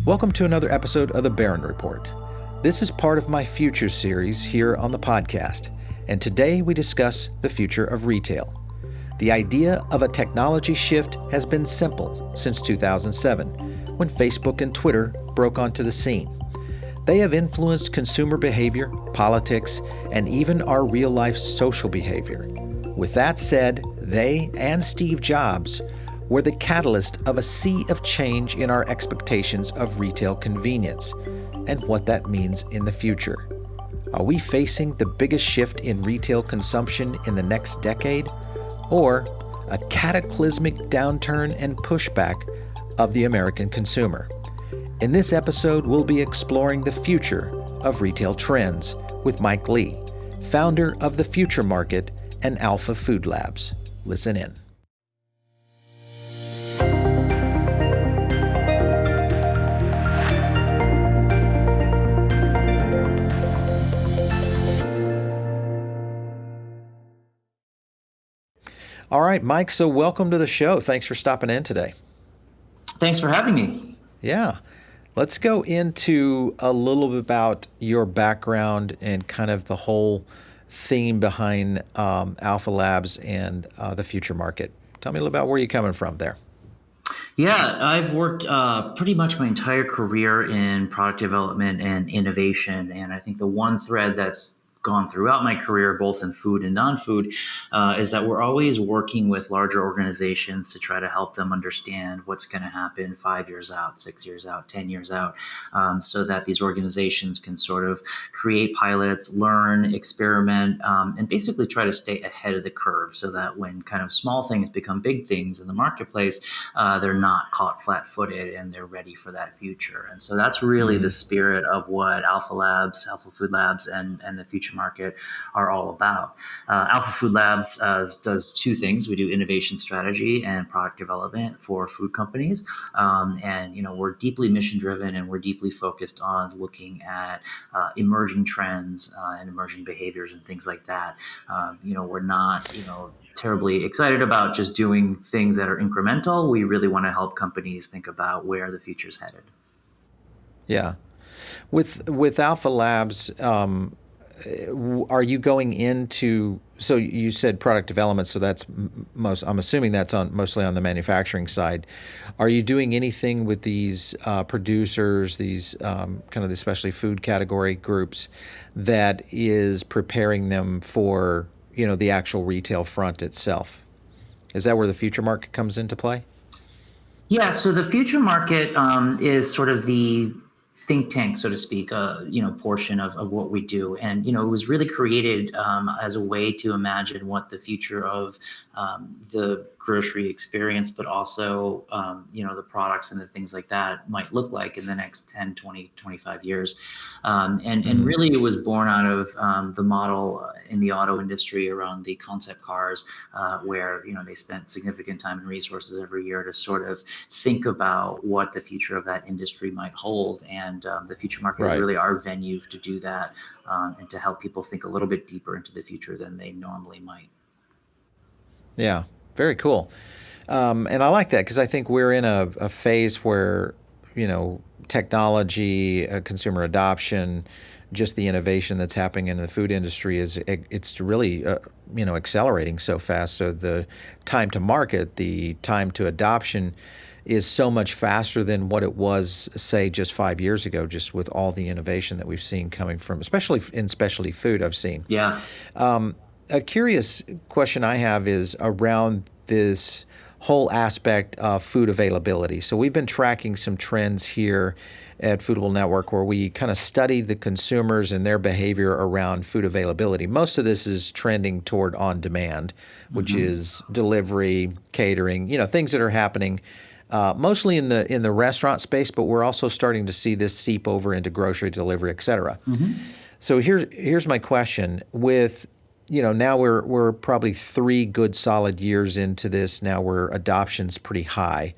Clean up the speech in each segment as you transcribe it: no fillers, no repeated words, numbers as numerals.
Welcome to another episode of the Barron Report. This is part of my Future series here on the podcast, and today we discuss the future of retail. The idea of a technology shift has been simple since 2007, when Facebook and Twitter broke onto the scene. They have influenced consumer behavior, politics, and even our real-life social behavior. With that said, they and Steve Jobs were the catalyst of a sea of change in our expectations of retail convenience and what that means in the future. Are we facing the biggest shift in retail consumption in the next decade, or a cataclysmic downturn and pushback of the American consumer? In this episode, we'll be exploring the future of retail trends with Mike Lee, founder of The Future Market and Alpha Food Labs. Listen in. All right, Mike, so welcome to the show. Thanks for stopping in today. Thanks for having me. Yeah. Let's go into a little bit about your background and kind of the whole theme behind Alpha Labs and the Future Market. Tell me a little about where you're coming from there. Yeah, I've worked pretty much my entire career in product development and innovation. And I think the one thread that's gone throughout my career, both in food and non-food, is that we're always working with larger organizations to try to help them understand what's going to happen 5 years out, 6 years out, 10 years out, so that these organizations can sort of create pilots, learn, experiment, and basically try to stay ahead of the curve so that when kind of small things become big things in the marketplace, they're not caught flat-footed and they're ready for that future. And so that's really the spirit of what Alpha Labs, Alpha Food Labs, and the Future Market are all about. Alpha Food Labs does two things. We do innovation strategy and product development for food companies. And we're deeply mission driven, and we're deeply focused on looking at emerging trends and emerging behaviors and things like that. We're not, terribly excited about just doing things that are incremental. We really want to help companies think about where the future's headed. Yeah. With Alpha Labs, are you going into, so you said product development, so that's I'm assuming that's mostly on the manufacturing side. Are you doing anything with these producers, these kind of the especially food category groups, that is preparing them for, the actual retail front itself? Is that where the Future Market comes into play? Yeah, so the Future Market is sort of the think tank, so to speak, portion of what we do. And, it was really created as a way to imagine what the future of the grocery experience, but also, the products and the things like that might look like in the next 10, 20, 25 years. And really it was born out of the model in the auto industry around the concept cars, where, they spent significant time and resources every year to sort of think about what the future of that industry might hold. And the Future Market is really our venue to do that, and to help people think a little bit deeper into the future than they normally might. Yeah, very cool. And I like that because I think we're in a phase where, technology, consumer adoption, just the innovation that's happening in the food industry it's really, accelerating so fast. So the time to market, the time to adoption is so much faster than what it was, say, just 5 years ago, just with all the innovation that we've seen coming from, especially in specialty food I've seen. Yeah. A curious question I have is around this whole aspect of food availability. So we've been tracking some trends here at Foodable Network where we kind of studied the consumers and their behavior around food availability. Most of this is trending toward on demand, which is delivery, catering, things that are happening mostly in the restaurant space, but we're also starting to see this seep over into grocery delivery, et cetera. So here's my question. With now we're probably 3 good solid years into this now where adoption's pretty high.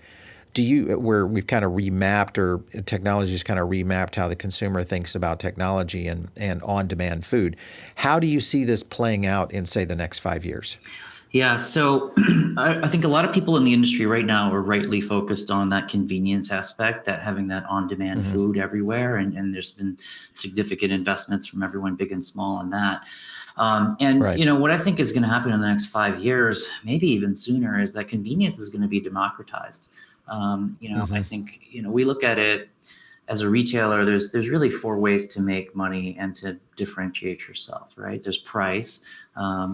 Where we've kind of remapped, or technology's kind of remapped how the consumer thinks about technology and on-demand food. How do you see this playing out in, say, the next 5 years? Yeah, so I think a lot of people in the industry right now are rightly focused on that convenience aspect, that having that on-demand Hmm. food everywhere, and there's been significant investments from everyone, big and small, on that. And Right. what I think is going to happen in the next 5 years, maybe even sooner, is that convenience is going to be democratized. I Hmm. think we look at it as a retailer. There's really four ways to make money and to differentiate yourself, right? There's price,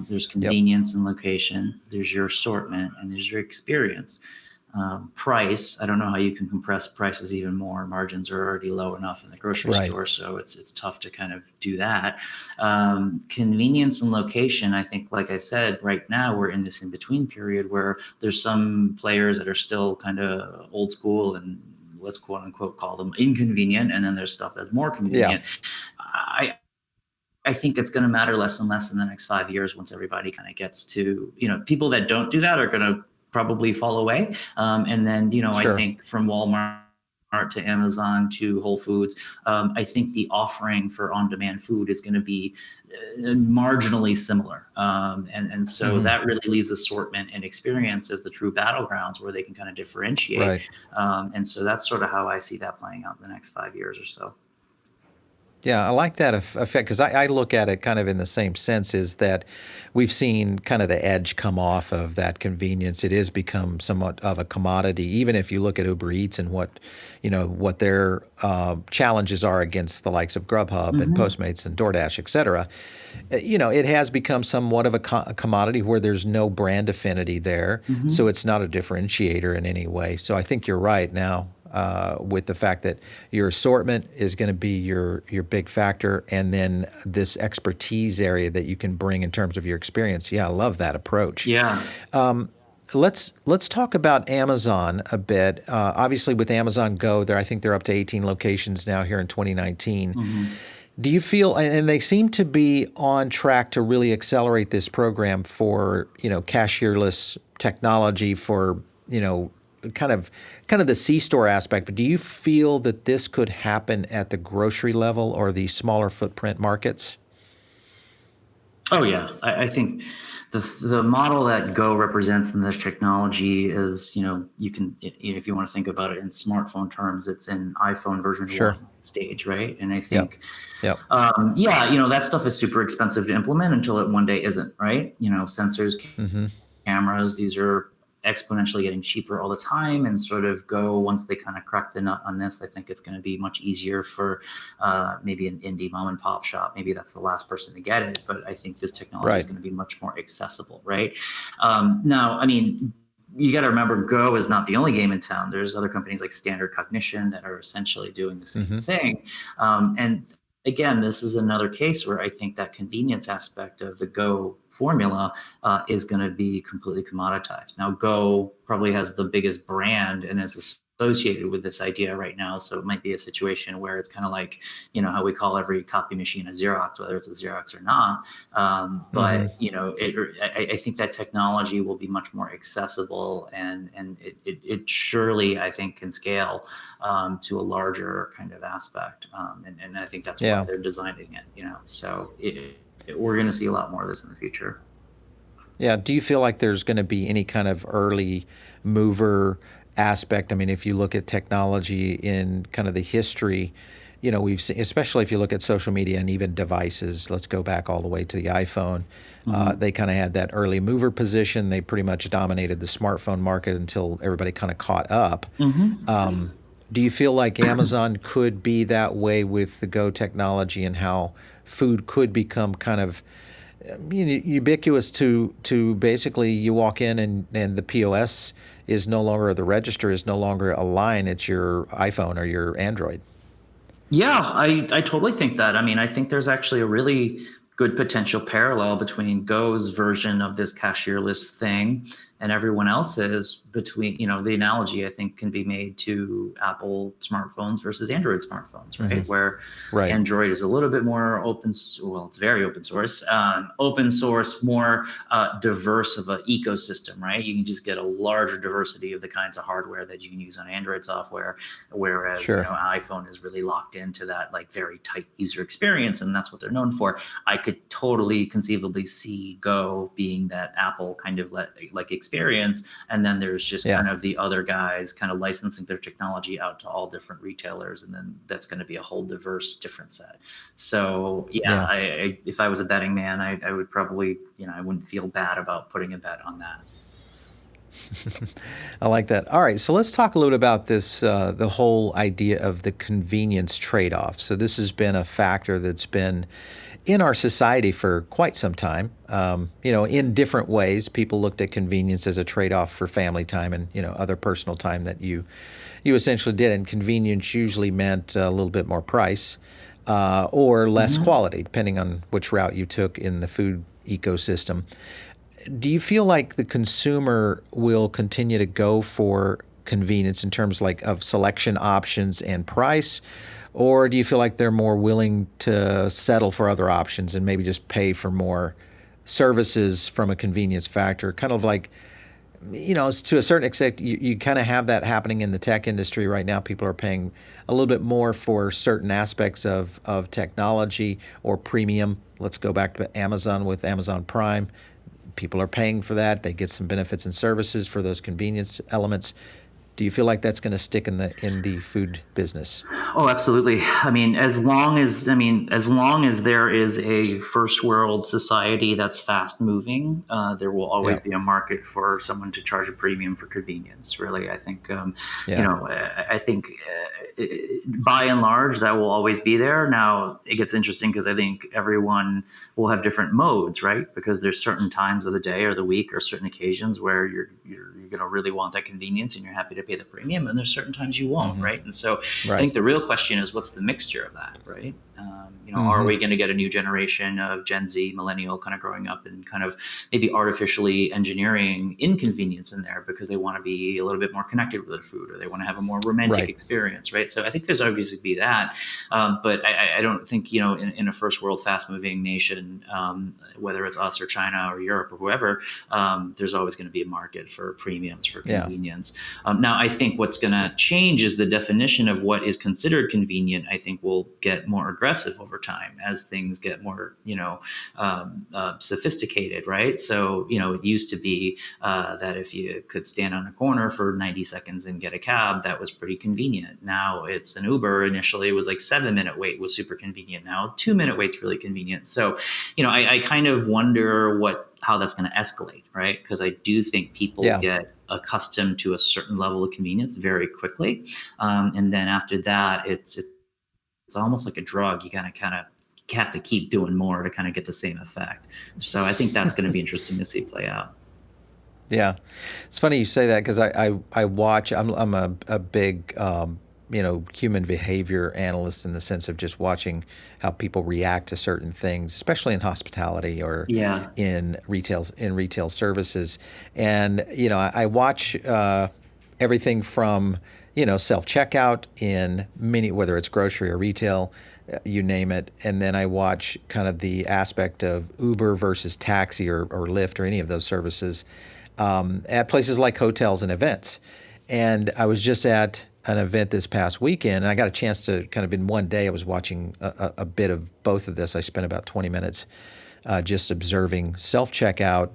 there's Yep. convenience and location, there's your assortment, and there's your experience. Price, I don't know how you can compress prices even more. Margins are already low enough in the grocery Right. store, so it's tough to kind of do that. Convenience and location, I think, like I said, right now we're in this in between period where there's some players that are still kind of old school and let's quote unquote call them inconvenient, and then there's stuff that's more Yeah. convenient. I think it's going to matter less and less in the next 5 years once everybody kind of gets to, people that don't do that are going to probably fall away. And then, I Sure. think from Walmart to Amazon to Whole Foods, I think the offering for on-demand food is going to be marginally similar. And so Hmm. that really leaves assortment and experience as the true battlegrounds where they can kind of differentiate. Right. And so that's sort of how I see that playing out in the next 5 years or so. Yeah, I like that effect because I look at it kind of in the same sense is that we've seen kind of the edge come off of that convenience. It has become somewhat of a commodity, even if you look at Uber Eats and what their challenges are against the likes of Grubhub and Mm-hmm. Postmates and DoorDash, et cetera. It has become somewhat of a commodity where there's no brand affinity there, so Mm-hmm. it's not a differentiator in any way. So I think you're right now with the fact that your assortment is going to be your big factor, and then this expertise area that you can bring in terms of your experience. Yeah, I love that approach. Yeah. Let's talk about Amazon a bit. Obviously, with Amazon Go, I think they're up to 18 locations now here in 2019. Mm-hmm. Do you feel, and they seem to be on track to really accelerate this program for, cashierless technology for, kind of the C-store aspect, but do you feel that this could happen at the grocery level or the smaller footprint markets? Oh yeah, I think the model that Go represents in this technology is, you can, if you want to think about it in smartphone terms, it's an iPhone version Sure. one stage, right? And I Yep. think, Yep. yeah, that stuff is super expensive to implement until it one day isn't, right? Sensors, Hmm. cameras, these are exponentially getting cheaper all the time, and sort of Go, once they kind of crack the nut on this, I think it's going to be much easier for maybe an indie mom and pop shop. Maybe that's the last person to get it, but I think this technology is Right. going to be much more accessible, right? Now, I mean, you got to remember, Go is not the only game in town. There's other companies like Standard Cognition that are essentially doing the same Hmm. thing. And again, this is another case where I think that convenience aspect of the Go formula is going to be completely commoditized. Now, Go probably has the biggest brand and is associated with this idea right now. So it might be a situation where it's kind of like, how we call every copy machine a Xerox, whether it's a Xerox or not. Hmm. But I think that technology will be much more accessible, and it surely, I think, can scale to a larger kind of aspect. And I think that's why Yeah. they're designing it, so we're going to see a lot more of this in the future. Yeah. Do you feel like there's going to be any kind of early mover aspect? I mean, if you look at technology in kind of the history, we've seen, especially if you look at social media and even devices, let's go back all the way to the iPhone. Hmm. They kind of had that early mover position. They pretty much dominated the smartphone market until everybody kind of caught up. Hmm. Do you feel like Amazon could be that way with the Go technology and how food could become kind of ubiquitous to basically you walk in and the POS is no longer, the register is no longer a line, it's your iPhone or your Android. Yeah, I totally think that. I mean, I think there's actually a really good potential parallel between Go's version of this cashierless thing and everyone else is between, the analogy I think can be made to Apple smartphones versus Android smartphones, right? Where Right. Android is a little bit more well, it's very open source, more diverse of an ecosystem, right? You can just get a larger diversity of the kinds of hardware that you can use on Android software, whereas Sure. iPhone is really locked into that like very tight user experience, and that's what they're known for. I could totally conceivably see Go being that Apple kind of like experience, and then there's just Yeah. kind of the other guys kind of licensing their technology out to all different retailers, and then that's going to be a whole diverse different set. So Yeah. if I was a betting man, I would probably, I wouldn't feel bad about putting a bet on that. I like that. All right, so let's talk a little bit about this, the whole idea of the convenience trade-off. So this has been a factor that's been in our society for quite some time. In different ways, people looked at convenience as a trade-off for family time and, other personal time that you essentially did. And convenience usually meant a little bit more price or less quality, depending on which route you took in the food ecosystem. Do you feel like the consumer will continue to go for convenience in terms of selection options and price? Or do you feel like they're more willing to settle for other options and maybe just pay for more services from a convenience factor? Kind of like, to a certain extent, you kind of have that happening in the tech industry right now. People are paying a little bit more for certain aspects of technology or premium. Let's go back to Amazon with Amazon Prime. People are paying for that. They get some benefits and services for those convenience elements. Do you feel like that's going to stick in the food business? Oh, absolutely. As long as there is a first world society that's fast moving, there will always be a market for someone to charge a premium for convenience. Really, I think, I think by and large that will always be there. Now it gets interesting because I think everyone will have different modes, right? Because there's certain times of the day or the week or certain occasions where you're going to really want that convenience and you're happy to pay the premium, and there's certain times you won't, right? And so I think the real question is, what's the mixture of that, right? Are we going to get a new generation of Gen Z, millennial, kind of growing up and kind of maybe artificially engineering inconvenience in there because they want to be a little bit more connected with their food, or they want to have a more romantic experience, right? So I think there's obviously be that, but I don't think, in a first world, fast moving nation, whether it's us or China or Europe or whoever, there's always going to be a market for premiums for convenience. Now, I think what's going to change is the definition of what is considered convenient. I think will get more aggressive over time as things get more, sophisticated, right? So, it used to be that if you could stand on a corner for 90 seconds and get a cab, that was pretty convenient. Now it's an Uber. Initially, it was like 7-minute wait was super convenient. Now 2-minute wait's really convenient. So, I kind of wonder how that's going to escalate, right? Because I do think people get accustomed to a certain level of convenience very quickly, and then after that, it's almost like a drug. You kind of have to keep doing more to kind of get the same effect. So I think that's going to be interesting to see play out. Yeah, it's funny you say that because I watch. I'm a big human behavior analyst in the sense of just watching how people react to certain things, especially in hospitality or in retail services. And I watch everything from self-checkout in whether it's grocery or retail, you name it. And then I watch kind of the aspect of Uber versus taxi or Lyft or any of those services at places like hotels and events. And I was just at an event this past weekend, and I got a chance to kind of in one day, I was watching a bit of both of this. I spent about 20 minutes just observing self-checkout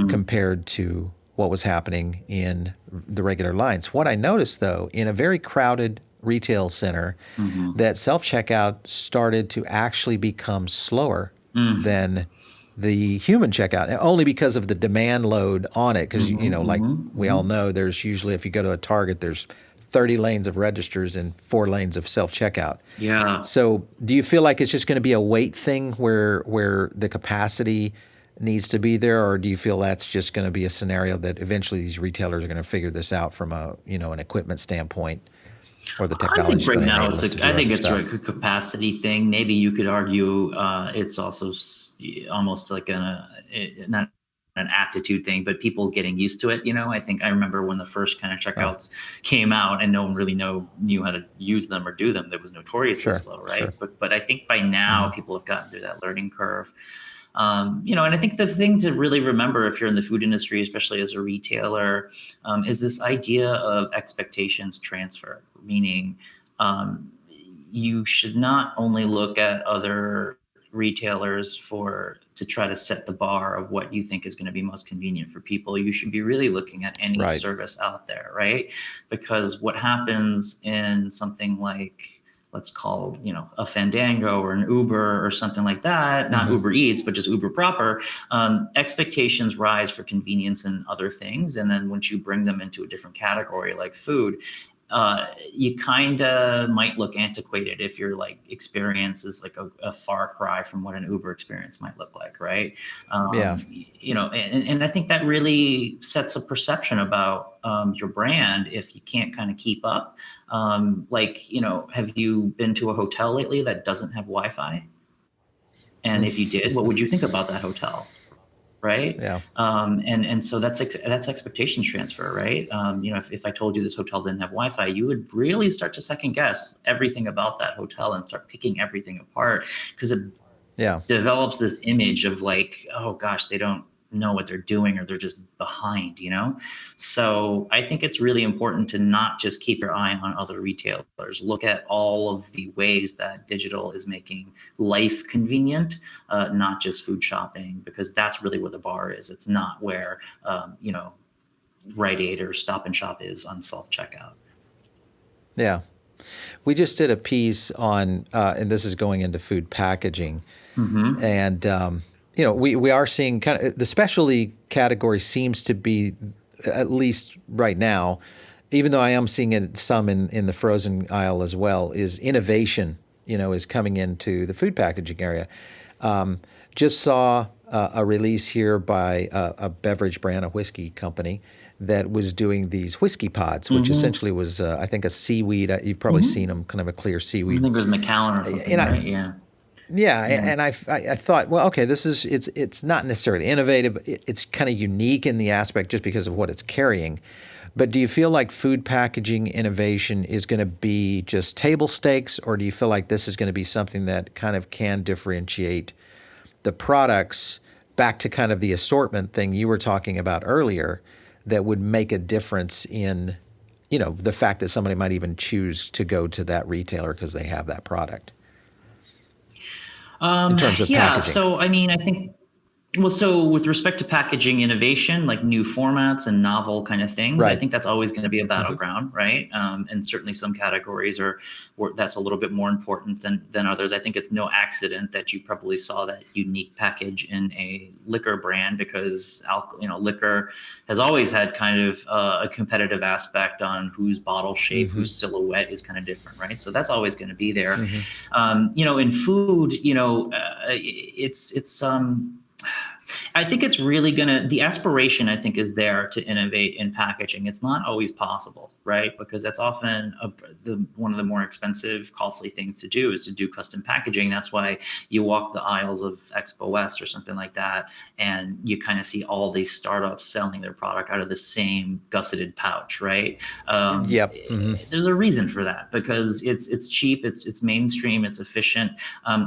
compared to what was happening in the regular lines. What I noticed, though, in a very crowded retail center, that self-checkout started to actually become slower than the human checkout, only because of the demand load on it. Because, we all know, there's usually, if you go to a Target, there's 30 lanes of registers and 4 lanes of self-checkout. Yeah. So do you feel like it's just going to be a weight thing where the capacity needs to be there, or do you feel that's just going to be a scenario that eventually these retailers are going to figure this out from an equipment standpoint, or the technology? I think right now it's a capacity thing. Maybe you could argue it's also almost like not an aptitude thing, but people getting used to it. I think I remember when the first kind of checkouts came out and no one really knew how to use them or do them. That was notoriously slow, right? Sure. But I think by now people have gotten through that learning curve. And I think the thing to really remember if you're in the food industry, especially as a retailer, is this idea of expectations transfer, meaning you should not only look at other retailers to try to set the bar of what you think is going to be most convenient for people. You should be really looking at any service out there, right? Because what happens in something like, let's call, a Fandango or an Uber or something like that, not Uber Eats, but just Uber proper, expectations rise for convenience and other things. And then once you bring them into a different category like food, you kind of might look antiquated if your experience is like a far cry from what an Uber experience might look like, right? And I think that really sets a perception about your brand if you can't kind of keep up. Have you been to a hotel lately that doesn't have Wi-Fi? And if you did, what would you think about that hotel? Right. Yeah. And so that's expectation transfer, right? If I told you this hotel didn't have Wi-Fi, you would really start to second guess everything about that hotel and start picking everything apart, because it develops this image of oh gosh, they don't know what they're doing, or they're just behind, So I think it's really important to not just keep your eye on other retailers. Look at all of the ways that digital is making life convenient, not just food shopping, because that's really where the bar is. It's not where, Rite Aid or Stop and Shop is on self-checkout. Yeah. We just did a piece on, and this is going into food packaging, and we are seeing kind of the specialty category seems to be, at least right now, even though I am seeing it some in the frozen aisle as well, is innovation, is coming into the food packaging area. Just saw a release here by a beverage brand, a whiskey company, that was doing these whiskey pods, which essentially was, I think, a seaweed. You've probably seen them, kind of a clear seaweed. I think it was Macallan or something, right? Yeah. Yeah, and I thought, well, okay, it's not necessarily innovative. It's kind of unique in the aspect just because of what it's carrying. But do you feel like food packaging innovation is going to be just table stakes, or do you feel like this is going to be something that kind of can differentiate the products back to kind of the assortment thing you were talking about earlier, that would make a difference in, the fact that somebody might even choose to go to that retailer because they have that product? In terms of packaging. So I mean, I think, so with respect to packaging innovation, like new formats and novel kind of things, I think that's always going to be a battleground, right? And certainly some categories that's a little bit more important than others. I think it's no accident that you probably saw that unique package in a liquor brand, because liquor has always had kind of a competitive aspect on whose bottle shape, whose silhouette is kind of different, right? So that's always going to be there. In food, it's I think it's really the aspiration, I think, is there to innovate in packaging. It's not always possible, right? Because that's often one of the more expensive, costly things to do is to do custom packaging. That's why you walk the aisles of Expo West or something like that, and you kind of see all these startups selling their product out of the same gusseted pouch, right? There's a reason for that, because it's cheap, it's mainstream, it's efficient,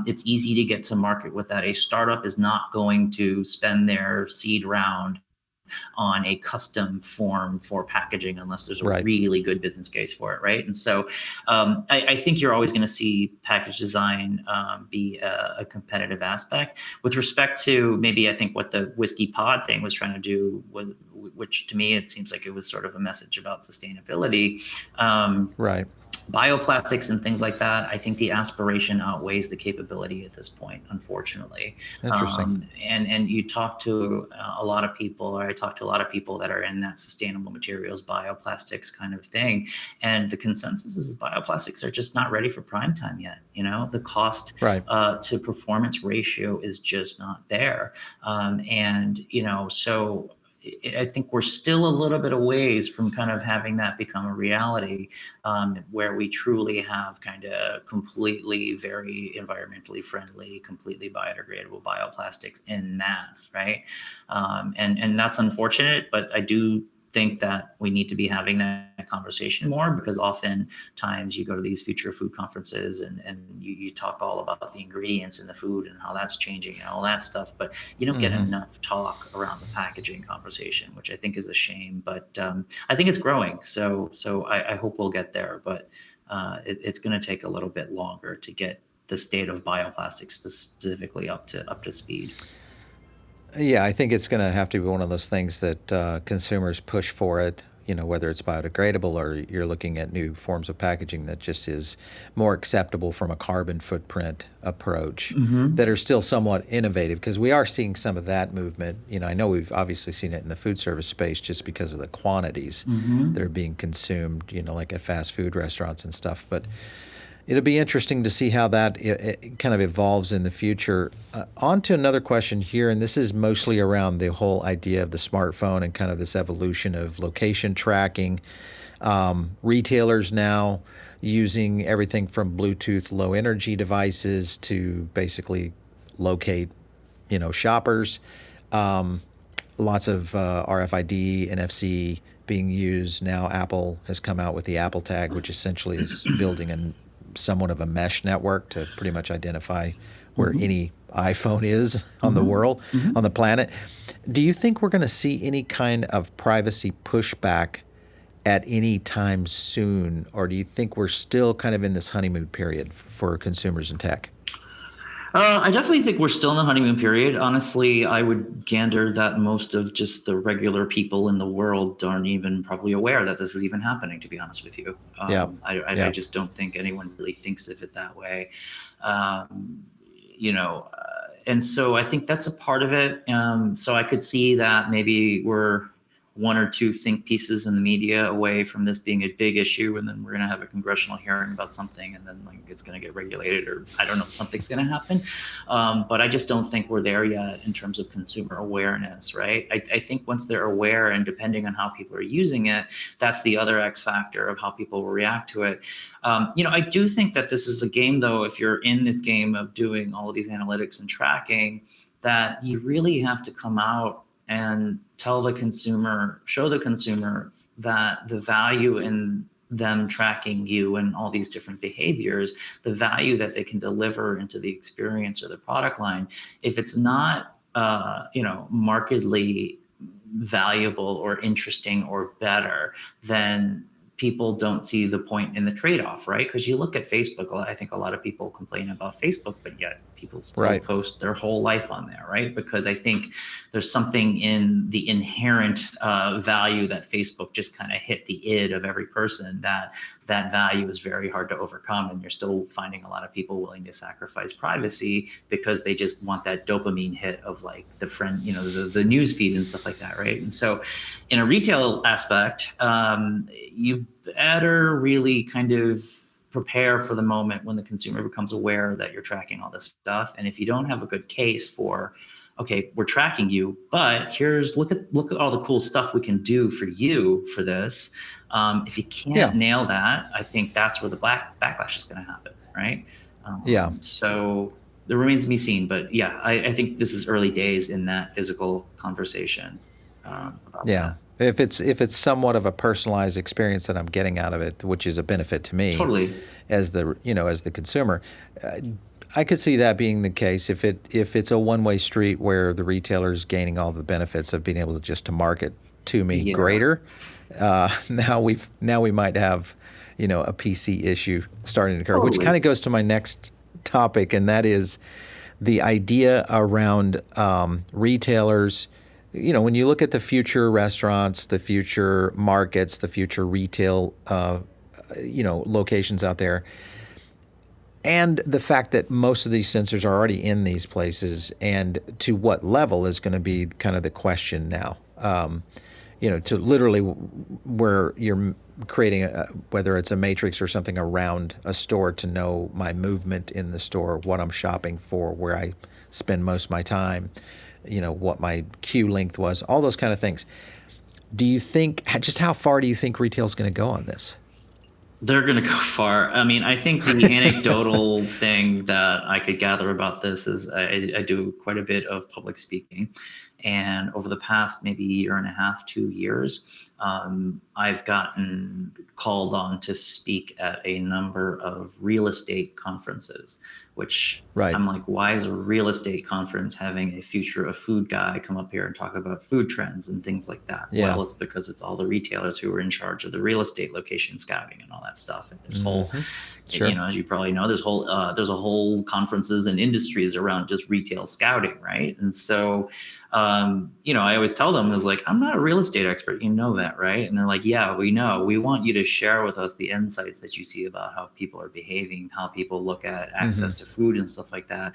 it's easy to get to market with that. A startup is not going to spend their seed round on a custom form for packaging unless there's a really good business case for it, right? And so I think you're always going to see package design be a competitive aspect. With respect to maybe, I think, what the whiskey pod thing was trying to do, which to me it seems like it was sort of a message about sustainability. Bioplastics and things like that, I think the aspiration outweighs the capability at this point, unfortunately. Interesting. And you talk to a lot of people, or I talk to a lot of people that are in that sustainable materials, bioplastics kind of thing. And the consensus is bioplastics are just not ready for prime time yet. The cost to performance ratio is just not there. So I think we're still a little bit of ways from kind of having that become a reality, where we truly have kind of completely very environmentally friendly, completely biodegradable bioplastics en masse, right? And that's unfortunate, but I do think that we need to be having that conversation more, because oftentimes you go to these future food conferences and you talk all about the ingredients in the food and how that's changing and all that stuff, but you don't get enough talk around the packaging conversation, which I think is a shame. But I think it's growing, so I hope we'll get there, but it's going to take a little bit longer to get the state of bioplastics specifically up to speed. Yeah, I think it's going to have to be one of those things that consumers push for it, whether it's biodegradable or you're looking at new forms of packaging that just is more acceptable from a carbon footprint approach, that are still somewhat innovative, because we are seeing some of that movement. I know we've obviously seen it in the food service space just because of the quantities that are being consumed, like at fast food restaurants and stuff. But it'll be interesting to see how that it kind of evolves in the future. On to another question here, and this is mostly around the whole idea of the smartphone and kind of this evolution of location tracking. Retailers now using everything from Bluetooth low energy devices to basically locate, shoppers. Lots of RFID, NFC being used. Now Apple has come out with the Apple Tag, which essentially is building somewhat of a mesh network to pretty much identify where any iPhone is on the world, on the planet. Do you think we're going to see any kind of privacy pushback at any time soon, or do you think we're still kind of in this honeymoon period for consumers in tech? I definitely think we're still in the honeymoon period. Honestly, I would gander that most of just the regular people in the world aren't even probably aware that this is even happening, to be honest with you. I just don't think anyone really thinks of it that way. And so I think that's a part of it. So I could see that maybe we're one or two think pieces in the media away from this being a big issue, and then we're going to have a congressional hearing about something, and then it's going to get regulated, or I don't know, something's going to happen. But I just don't think we're there yet in terms of consumer awareness, right? I think once they're aware, and depending on how people are using it, that's the other X factor of how people will react to it. I do think that this is a game, though, if you're in this game of doing all of these analytics and tracking, that you really have to come out and tell the consumer, show the consumer that the value in them tracking you and all these different behaviors, the value that they can deliver into the experience or the product line, if it's not, markedly valuable or interesting or better, then people don't see the point in the trade-off, right? Because you look at Facebook, I think a lot of people complain about Facebook, but yet people still post their whole life on there, right? Because I think there's something in the inherent value that Facebook just kind of hit the id of every person, that value is very hard to overcome. And you're still finding a lot of people willing to sacrifice privacy because they just want that dopamine hit of like the friend, the news feed and stuff like that, right? And so in a retail aspect, you better really kind of prepare for the moment when the consumer becomes aware that you're tracking all this stuff. And if you don't have a good case for, okay, we're tracking you, but look at all the cool stuff we can do for you for this. If you can't nail that, I think that's where the backlash is going to happen, right? So it remains to be seen, but I think this is early days in that physical conversation about that. If it's somewhat of a personalized experience that I'm getting out of it, which is a benefit to me, totally, as the consumer, I could see that being the case. If it's a one-way street where the retailer's gaining all the benefits of being able to market to me greater, now we might have a PC issue starting to occur, which kind of goes to my next topic, and that is the idea around retailers. When you look at the future restaurants, the future markets, the future retail, locations out there, and the fact that most of these sensors are already in these places, and to what level is going to be kind of the question now. to literally where you're creating whether it's a matrix or something around a store to know my movement in the store, what I'm shopping for, where I spend most of my time, what my queue length was, all those kind of things. Do you think, just how far do you think retail is going to go on this? They're going to go far. I mean, I think the anecdotal thing that I could gather about this is I do quite a bit of public speaking. And over the past maybe year and a half, 2 years, I've gotten called on to speak at a number of real estate conferences, which Right. I'm like, why is a real estate conference having a future of food guy come up here and talk about food trends and things like that? Yeah. Well, it's because it's all the retailers who are in charge of the real estate location scouting and all that stuff. And there's whole, Sure. as you probably know, there's a whole conferences and industries around just retail scouting, right? And so, I always tell them is like, I'm not a real estate expert, you know that, right? And they're like, yeah, we know. We want you to share with us the insights that you see about how people are behaving, how people look at access to food and stuff like that,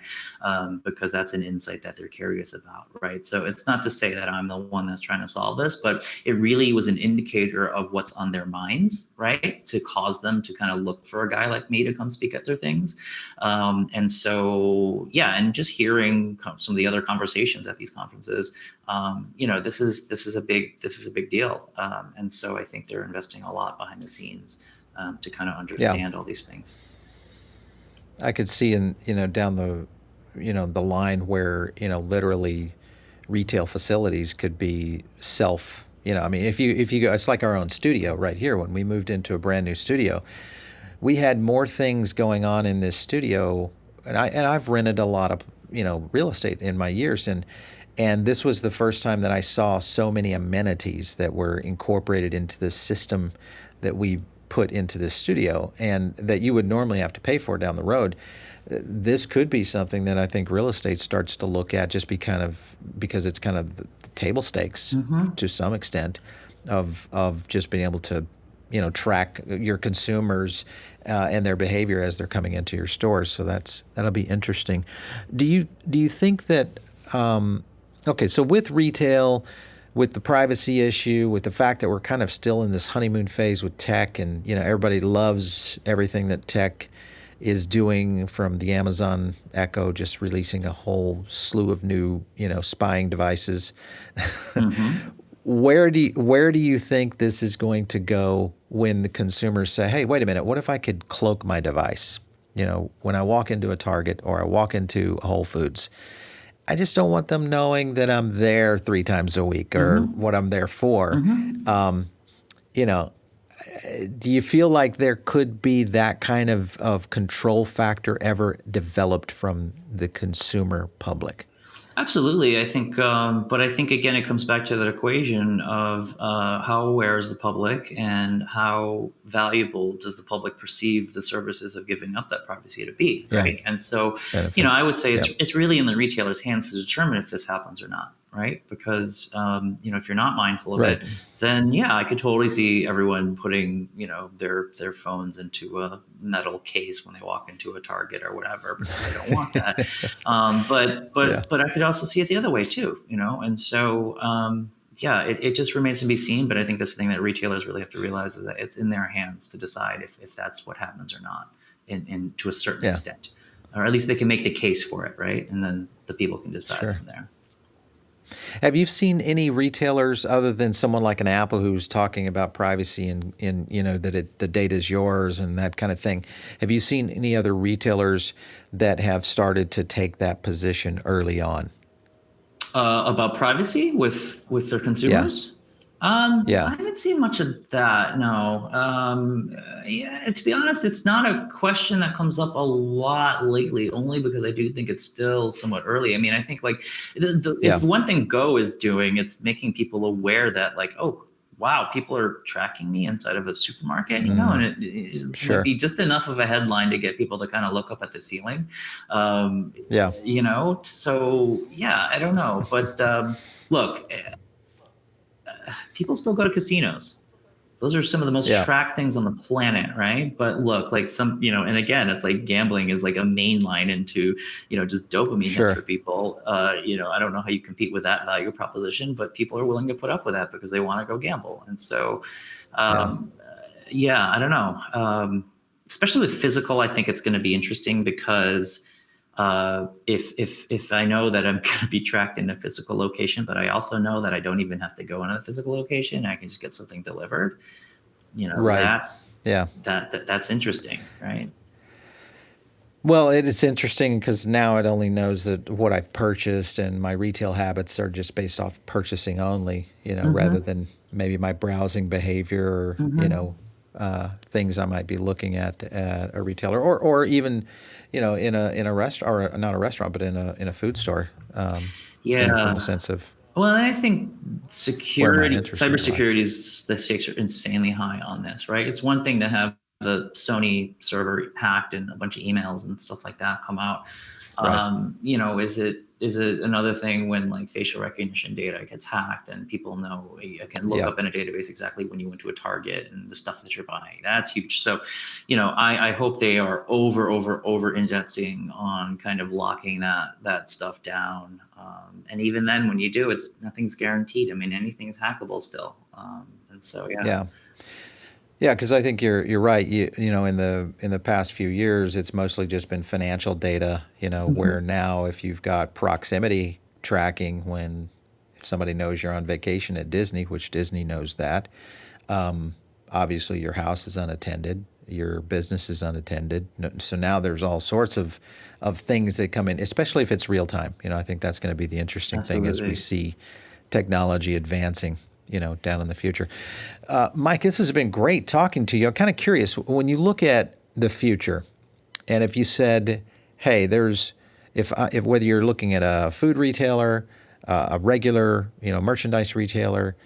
because that's an insight that they're curious about, right? So it's not to say that I'm the one that's trying to solve this, but it really was an indicator of what's on their minds, right? To cause them to kind of look for a guy like me to come speak at their things. And so, yeah, and just hearing some of the other conversations at these conferences, this is a big deal, and so I think they're investing a lot behind the scenes to kind of understand all these things. I could see down the line where literally retail facilities could be self. I mean, if you go, it's like our own studio right here. When we moved into a brand new studio, we had more things going on in this studio, and I've rented a lot of real estate in my years, and this was the first time that I saw so many amenities that were incorporated into the system that we put into this studio and that you would normally have to pay for down the road. This could be something that I think real estate starts to look at just because it's kind of the table stakes to some extent of just being able to track your consumers and their behavior as they're coming into your stores. So that'll be interesting. Do you think that okay, so with retail, with the privacy issue, with the fact that we're kind of still in this honeymoon phase with tech, and everybody loves everything that tech is doing, from the Amazon Echo just releasing a whole slew of new spying devices. Where do you think this is going to go when the consumers say, hey, wait a minute, what if I could cloak my device? When I walk into a Target or I walk into Whole Foods, I just don't want them knowing that I'm there 3 times a week or what I'm there for. Do you feel like there could be that kind of control factor ever developed from the consumer public? Absolutely. I think, but I think again, it comes back to that equation of how aware is the public and how valuable does the public perceive the services of giving up that privacy to be, right? And so, Benefits. I would say it's really in the retailer's hands to determine if this happens or not, right? Because if you're not mindful of it, then yeah, I could totally see everyone putting their phones into a metal case when they walk into a Target or whatever because they don't want that. But I could also see it the other way too, and so it just remains to be seen. But I think that's the thing that retailers really have to realize is that it's in their hands to decide if that's what happens or not, in to a certain extent, or at least they can make the case for it, right? And then the people can decide from there. Have you seen any retailers other than someone like an Apple who's talking about privacy and that the data is yours and that kind of thing? Have you seen any other retailers that have started to take that position early on? About privacy with their consumers? I haven't seen much of that. No. To be honest, it's not a question that comes up a lot lately, only because I do think it's still somewhat early. I mean, I think like if one thing Go is doing, it's making people aware that like, oh, wow, people are tracking me inside of a supermarket, and it might be just enough of a headline to get people to kind of look up at the ceiling. So I don't know. But look, people still go to casinos. Those are some of the most Yeah, tracked things on the planet, right? But look, like some, and again, it's like gambling is like a main line into, just dopamine hits for sure. people. I don't know how you compete with that value proposition, but people are willing to put up with that because they want to go gamble. And so, Yeah. um, yeah, I don't know. Especially with physical, I think it's going to be interesting because if I know that I'm going to be tracked in a physical location, but I also know that I don't even have to go in a physical location, I can just get something delivered. Right. That's Yeah. that's interesting, right? Well, it is interesting because now it only knows that what I've purchased, and my retail habits are just based off purchasing only, rather Mm-hmm. than maybe my browsing behavior or, Mm-hmm. things I might be looking at a retailer, or even, in a restaurant, or not a restaurant, but in a food store, from the Yeah. sense of Well, and I think where my interests may lie. cybersecurity is the stakes are insanely high on this, right? It's one thing to have the Sony server hacked and a bunch of emails and stuff like that come out. Right. Is it another thing when like facial recognition data gets hacked and people know you can look Yeah. up in a database exactly when you went to a Target and the stuff that you're buying. That's huge. So, I hope they are over indexing on kind of locking that stuff down. And even then, when you do, nothing's guaranteed. I mean, anything's hackable still. And so, yeah. Yeah. Yeah, because I think you're right. In the past few years, it's mostly just been financial data. Where Mhm. now, if you've got proximity tracking, if somebody knows you're on vacation at Disney, which Disney knows that, obviously your house is unattended, your business is unattended. So now there's all sorts of things that come in, especially if it's real time. I think that's going to be the interesting thing as we Absolutely. see technology advancing, down in the future. Mike, this has been great talking to you. I'm kind of curious, when you look at the future, and if you said, hey, if whether you're looking at a food retailer, a regular, merchandise retailer,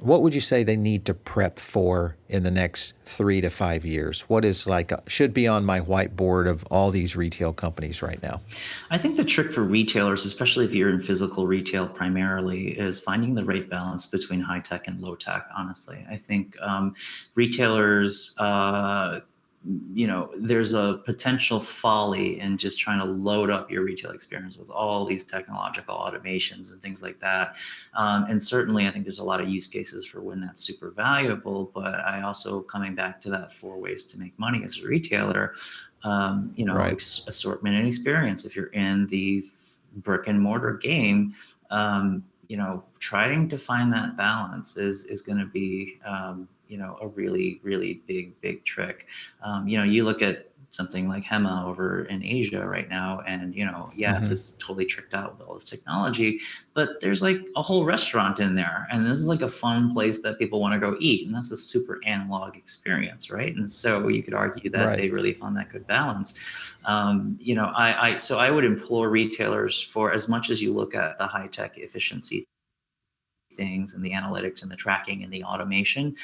what would you say they need to prep for in the next 3 to 5 years? What is should be on my whiteboard of all these retail companies right now? I think the trick for retailers, especially if you're in physical retail primarily, is finding the right balance between high tech and low tech. Honestly, I think retailers, there's a potential folly in just trying to load up your retail experience with all these technological automations and things like that. And certainly, I think there's a lot of use cases for when that's super valuable. But I also coming back to that 4 ways to make money as a retailer, Right. assortment and experience. If you're in the brick and mortar game, trying to find that balance is going to be, a really, really big trick. You look at something like Hema over in Asia right now, and yes, Hmm. it's totally tricked out with all this technology, but there's like a whole restaurant in there, and this is like a fun place that people want to go eat, and that's a super analog experience, right? And so you could argue that Right. they really found that good balance. So I would implore retailers, for as much as you look at the high tech efficiency things and the analytics and the tracking and the automation,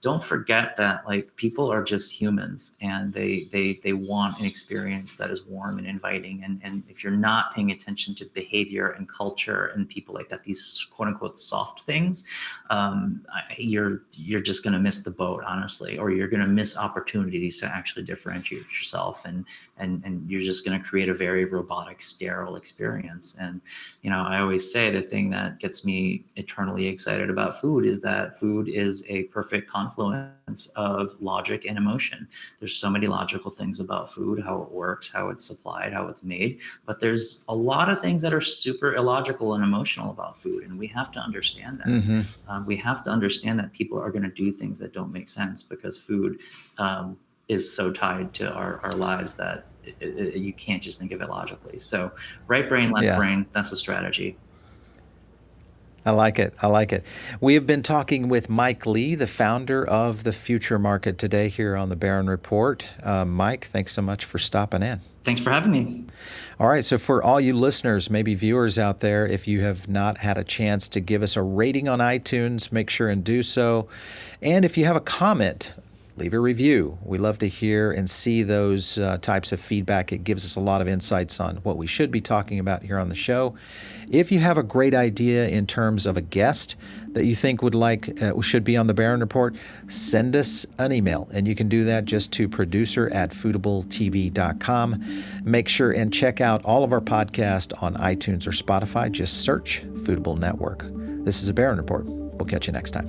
don't forget that like people are just humans, and they want an experience that is warm and inviting. And if you're not paying attention to behavior and culture and people like that, these quote unquote soft things, you're just going to miss the boat, honestly, or you're going to miss opportunities to actually differentiate yourself, and you're just going to create a very robotic, sterile experience. And I always say the thing that gets me eternally excited about food is that food is a perfect confluence of logic and emotion. There's so many logical things about food, how it works, how it's supplied, how it's made, but there's a lot of things that are super illogical and emotional about food, and we have to understand that. Hmm. We have to understand that people are going to do things that don't make sense because food is so tied to our lives that you can't just think of it logically. So, right brain, left Yeah. brain, that's the strategy. I like it. I like it. We have been talking with Mike Lee, the founder of the Future Market, today here on the Barron Report. Mike, thanks so much for stopping in. Thanks for having me. All right. So, for all you listeners, maybe viewers out there, if you have not had a chance to give us a rating on iTunes, make sure and do so. And if you have a comment leave a review. We love to hear and see those types of feedback. It gives us a lot of insights on what we should be talking about here on the show. If you have a great idea in terms of a guest that you think should be on the Barron Report, send us an email, and you can do that just to producer@foodabletv.com. Make sure and check out all of our podcasts on iTunes or Spotify. Just search Foodable Network. This is a Barron Report. We'll catch you next time.